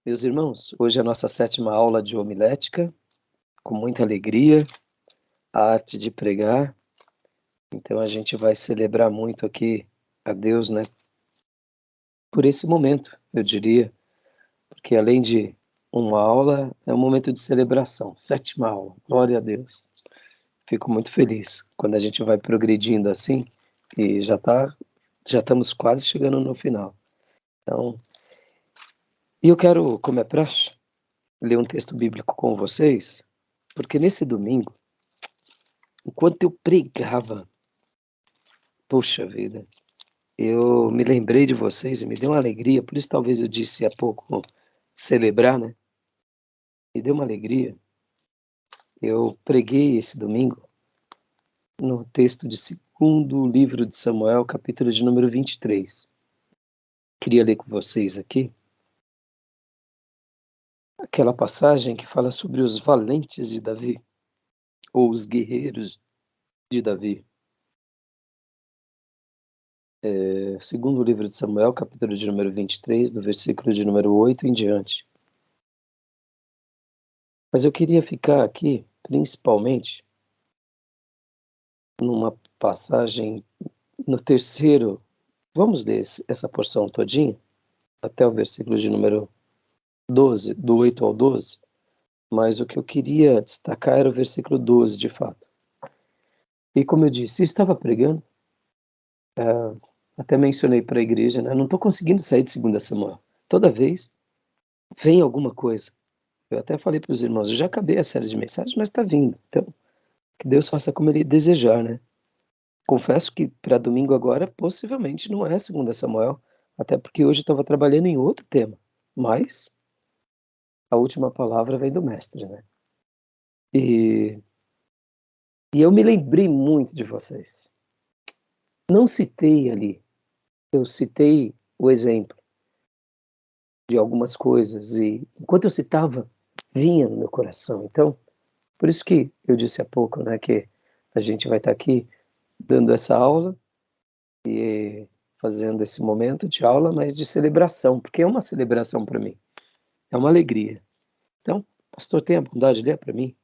Meus irmãos, hoje é a nossa sétima aula de homilética, com muita alegria, a arte de pregar. Então a gente vai celebrar muito aqui a Deus, né? Por esse momento, eu diria, porque além de uma aula, é um momento de celebração. Sétima aula, glória a Deus. Fico muito feliz quando a gente vai progredindo assim e já estamos quase chegando no final. Então, e eu quero, como é praxe, ler um texto bíblico com vocês, porque nesse domingo, enquanto eu pregava, puxa vida, eu me lembrei de vocês e me deu uma alegria, por isso talvez eu disse há pouco celebrar, né? Me deu uma alegria. Eu preguei esse domingo no texto de segundo livro de Samuel, capítulo de número 23. Queria ler com vocês aqui aquela passagem que fala sobre os valentes de Davi, ou os guerreiros de Davi. Segundo livro de Samuel, capítulo de número 23, do versículo de número 8 em diante. Mas eu queria ficar aqui, principalmente, numa passagem no terceiro. Vamos ler essa porção todinha, até o versículo de número 12, do 8 ao 12, mas o que eu queria destacar era o versículo 12, de fato. E como eu disse, eu estava pregando, até mencionei para a igreja, né? Não estou conseguindo sair de 2 Samuel. Toda vez vem alguma coisa. Eu até falei para os irmãos, eu já acabei a série de mensagens, mas está vindo. Então, que Deus faça como Ele desejar, né? Confesso que para domingo agora, possivelmente não é 2 Samuel, até porque hoje eu estava trabalhando em outro tema, mas a última palavra vem do mestre, né? E, e eu me lembrei muito de vocês. Não citei ali, eu citei o exemplo de algumas coisas e enquanto eu citava, vinha no meu coração. Então, por isso que eu disse há pouco, né, que a gente vai estar aqui dando essa aula e fazendo esse momento de aula, mas de celebração, porque é uma celebração para mim, é uma alegria. Então, pastor, tenha a bondade de ler para mim,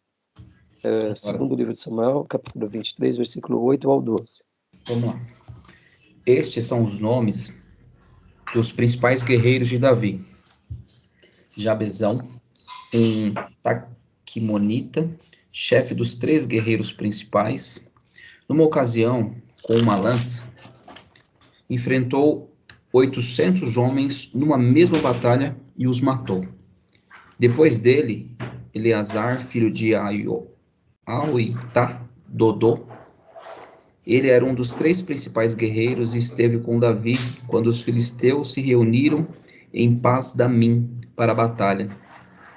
Ora, segundo livro de Samuel, capítulo 23, versículo 8 ao 12. vamos lá. Estes são os nomes dos principais guerreiros de Davi: Jabezão, um taquimonita, chefe dos 3 guerreiros principais. Numa ocasião, com uma lança, enfrentou 800 homens numa mesma batalha e os matou. Depois dele, Eleazar, filho de Auitá, Dodô. Ele era um dos 3 principais guerreiros e esteve com Davi quando os filisteus se reuniram em Pas-damim para a batalha.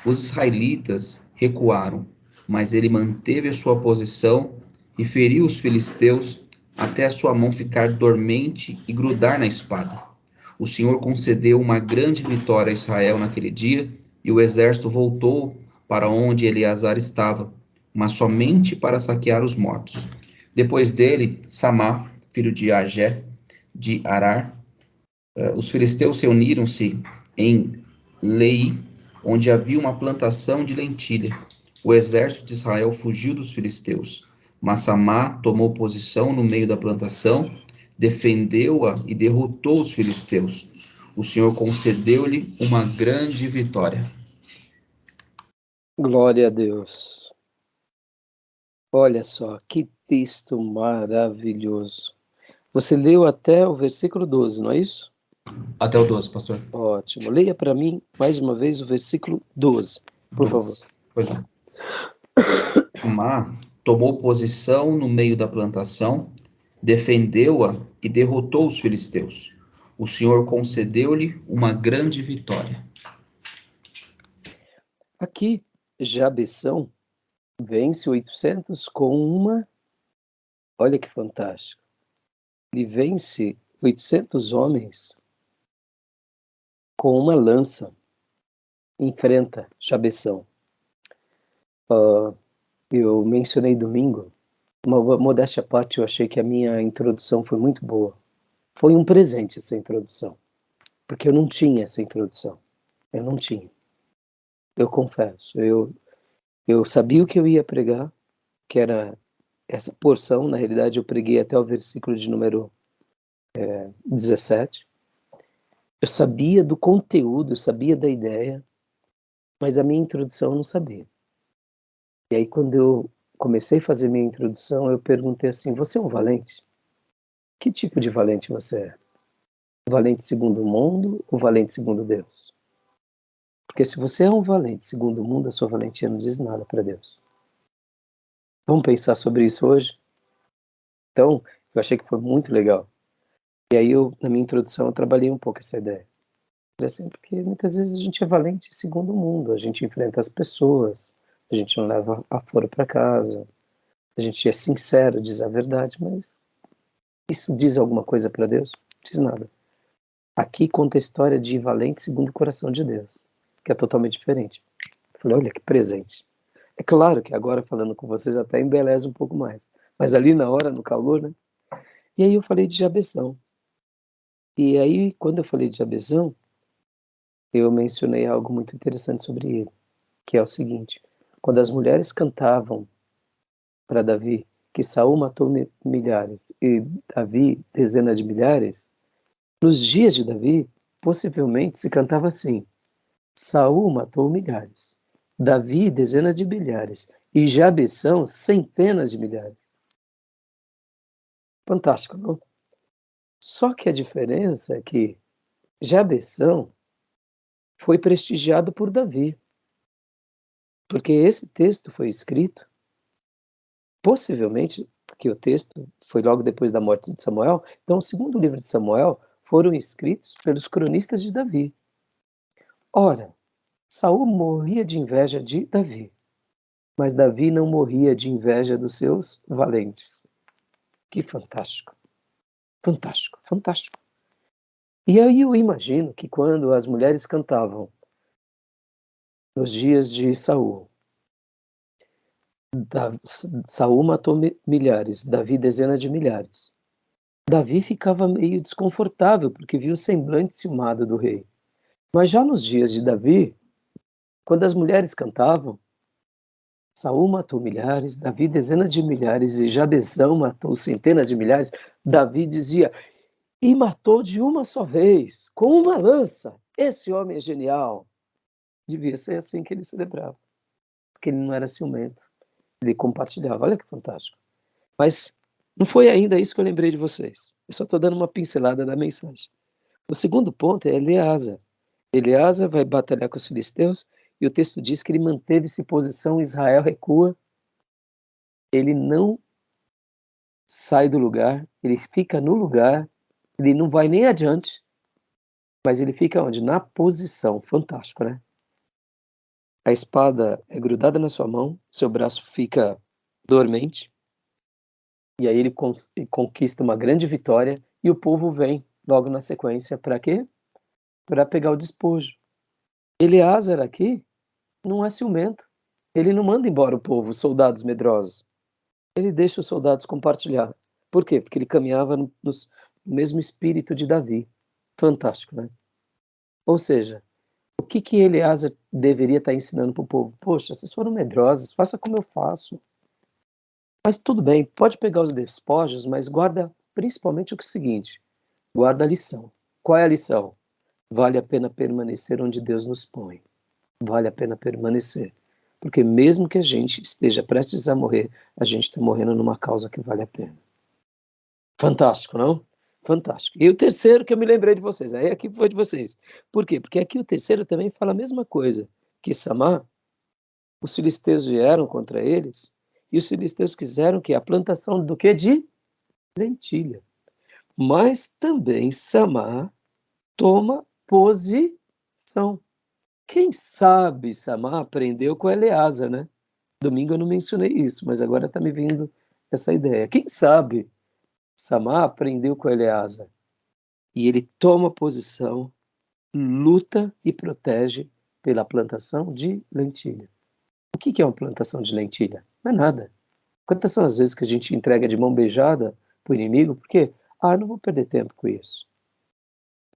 Os israelitas recuaram, mas ele manteve a sua posição e feriu os filisteus até a sua mão ficar dormente e grudar na espada. O Senhor concedeu uma grande vitória a Israel naquele dia, e o exército voltou para onde Eleazar estava, mas somente para saquear os mortos. Depois dele, Samá, filho de Agé, de Arar. Os filisteus reuniram-se em Lei, onde havia uma plantação de lentilha. O exército de Israel fugiu dos filisteus, mas Samá tomou posição no meio da plantação, defendeu-a e derrotou os filisteus. O Senhor concedeu-lhe uma grande vitória. Glória a Deus. Olha só, que texto maravilhoso. Você leu até o versículo 12, não é isso? Até o 12, pastor. Ótimo. Leia para mim mais uma vez o versículo 12, por favor. 12. Pois não. Samá tomou posição no meio da plantação, defendeu-a e derrotou os filisteus. O Senhor concedeu-lhe uma grande vitória. Aqui, Jabeção vence 800 com uma. Olha que fantástico. Ele vence 800 homens com uma lança. Enfrenta Jabeção. Eu mencionei domingo. Uma modéstia à parte, eu achei que a minha introdução foi muito boa. Foi um presente essa introdução. Porque eu não tinha essa introdução. Eu não tinha. eu confesso. Eu sabia o que eu ia pregar, que era essa porção. Na realidade, eu preguei até o versículo de número 17. Eu sabia do conteúdo, eu sabia da ideia, mas a minha introdução eu não sabia. E aí, quando eu comecei a fazer minha introdução, eu perguntei assim: você é um valente? Que tipo de valente você é? Valente segundo o mundo ou valente segundo Deus? Porque se você é um valente segundo o mundo, a sua valentia não diz nada para Deus. Vamos pensar sobre isso hoje? Então, eu achei que foi muito legal. E aí, na minha introdução, eu trabalhei um pouco essa ideia. Falei assim, porque muitas vezes a gente é valente segundo o mundo, a gente enfrenta as pessoas, a gente não leva aforo para casa, a gente é sincero, diz a verdade, mas isso diz alguma coisa para Deus? Não diz nada. Aqui conta a história de valente segundo o coração de Deus, que é totalmente diferente. Eu falei, olha que presente. É claro que agora falando com vocês até embeleza um pouco mais, mas ali na hora, no calor, né? E aí eu falei de Jabezão. E aí, quando eu falei de Jabezão, eu mencionei algo muito interessante sobre ele, que é o seguinte: quando as mulheres cantavam para Davi que Saul matou milhares e Davi dezenas de milhares, nos dias de Davi, possivelmente se cantava assim: Saul matou milhares, Davi dezenas de milhares e Jabezão centenas de milhares. Fantástico, não? Só que a diferença é que Jabezão foi prestigiado por Davi, porque esse texto foi escrito, possivelmente, porque o texto foi logo depois da morte de Samuel, então o segundo livro de Samuel foram escritos pelos cronistas de Davi. Ora, Saul morria de inveja de Davi, mas Davi não morria de inveja dos seus valentes. Que fantástico, fantástico, fantástico. E aí eu imagino que quando as mulheres cantavam nos dias de Saul, Saul matou milhares, Davi dezenas de milhares. Davi ficava meio desconfortável porque viu o semblante ciumado do rei. Mas já nos dias de Davi, quando as mulheres cantavam, Saul matou milhares, Davi dezenas de milhares e Jabezão matou centenas de milhares, Davi dizia: e matou de uma só vez, com uma lança. Esse homem é genial. Devia ser assim que ele celebrava, porque ele não era ciumento, ele compartilhava. Olha que fantástico. Mas não foi ainda isso que eu lembrei de vocês. Eu só estou dando uma pincelada da mensagem. O segundo ponto é Eleasa. Eleasa vai batalhar com os filisteus e o texto diz que ele manteve-se em posição, Israel recua, ele não sai do lugar, ele fica no lugar, ele não vai nem adiante, mas ele fica onde? Na posição. Fantástico, né? A espada é grudada na sua mão, seu braço fica dormente, e aí ele conquista uma grande vitória, e o povo vem logo na sequência para quê? Para pegar o despojo. Eleazar aqui não é ciumento. Ele não manda embora o povo, os soldados medrosos. Ele deixa os soldados compartilhar. Por quê? Porque ele caminhava no mesmo espírito de Davi. Fantástico, né? Ou seja, o que Eleazar deveria estar ensinando para o povo? Poxa, vocês foram medrosos, faça como eu faço. Mas tudo bem, pode pegar os despojos, mas guarda principalmente o seguinte: guarda a lição. Qual é a lição? Vale a pena permanecer onde Deus nos põe. Vale a pena permanecer. Porque mesmo que a gente esteja prestes a morrer, a gente está morrendo numa causa que vale a pena. Fantástico, não? Fantástico. E o terceiro que eu me lembrei de vocês, aí aqui foi de vocês. Por quê? Porque aqui o terceiro também fala a mesma coisa, que Samar, os filisteus vieram contra eles, e os filisteus quiseram que a plantação do que? De lentilha. Mas também Samar toma posição. Quem sabe Samar aprendeu com Eleasa, né? Domingo eu não mencionei isso, mas agora está me vindo essa ideia. Quem sabe Samar aprendeu com Eleasa e ele toma posição, luta e protege pela plantação de lentilha. O que é uma plantação de lentilha? Não é nada. Quantas são as vezes que a gente entrega de mão beijada para o inimigo? Porque, não vou perder tempo com isso.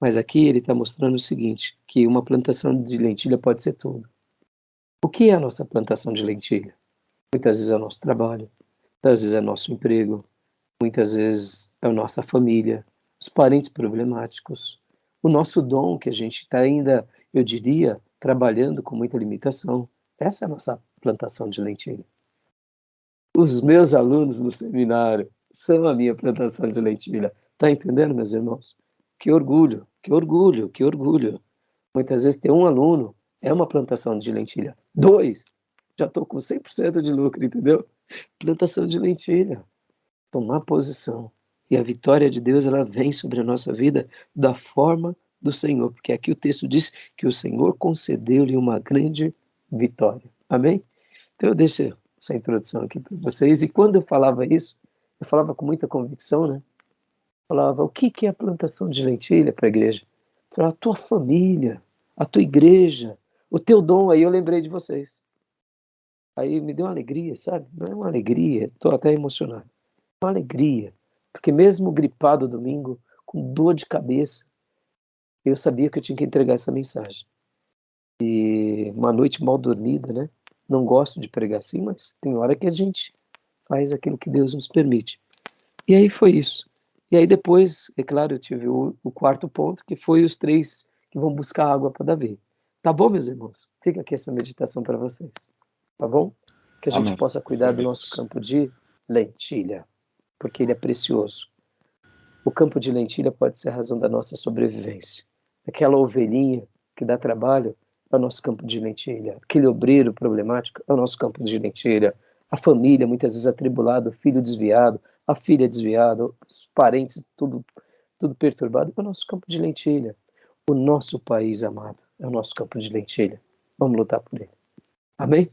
Mas aqui ele está mostrando o seguinte, que uma plantação de lentilha pode ser tudo. O que é a nossa plantação de lentilha? Muitas vezes é o nosso trabalho, muitas vezes é o nosso emprego, muitas vezes é a nossa família, os parentes problemáticos, o nosso dom que a gente está ainda, eu diria, trabalhando com muita limitação. Essa é a nossa plantação de lentilha. Os meus alunos no seminário são a minha plantação de lentilha. Tá entendendo, meus irmãos? Que orgulho, que orgulho, que orgulho. Muitas vezes ter um aluno é uma plantação de lentilha. Dois, já estou com 100% de lucro, entendeu? Plantação de lentilha. Tomar posição. E a vitória de Deus, ela vem sobre a nossa vida da forma do Senhor. Porque aqui o texto diz que o Senhor concedeu-lhe uma grande vitória. Amém? Então eu deixo essa introdução aqui para vocês. E quando eu falava isso, eu falava com muita convicção, né? Falava, o que que é a plantação de lentilha para a igreja? Eu falava, a tua família, a tua igreja, o teu dom. Aí eu lembrei de vocês. Aí me deu uma alegria, sabe? Não é uma alegria, estou até emocionado. Uma alegria. Porque mesmo gripado domingo, com dor de cabeça, eu sabia que eu tinha que entregar essa mensagem. E uma noite mal dormida, né? Não gosto de pregar assim, mas tem hora que a gente faz aquilo que Deus nos permite. E aí foi isso. E aí depois, é claro, eu tive o quarto ponto, que foi os três que vão buscar água para Davi. Tá bom, meus irmãos? Fica aqui essa meditação para vocês. Tá bom? Que a gente Amém. possa cuidar do nosso campo de lentilha, porque ele é precioso. O campo de lentilha pode ser a razão da nossa sobrevivência. Aquela ovelhinha que dá trabalho é o nosso campo de lentilha. Aquele obreiro problemático é o nosso campo de lentilha. A família, muitas vezes atribulada, o filho desviado, a filha desviada, os parentes, tudo perturbado, é o nosso campo de lentilha. O nosso país amado é o nosso campo de lentilha. Vamos lutar por ele. Amém?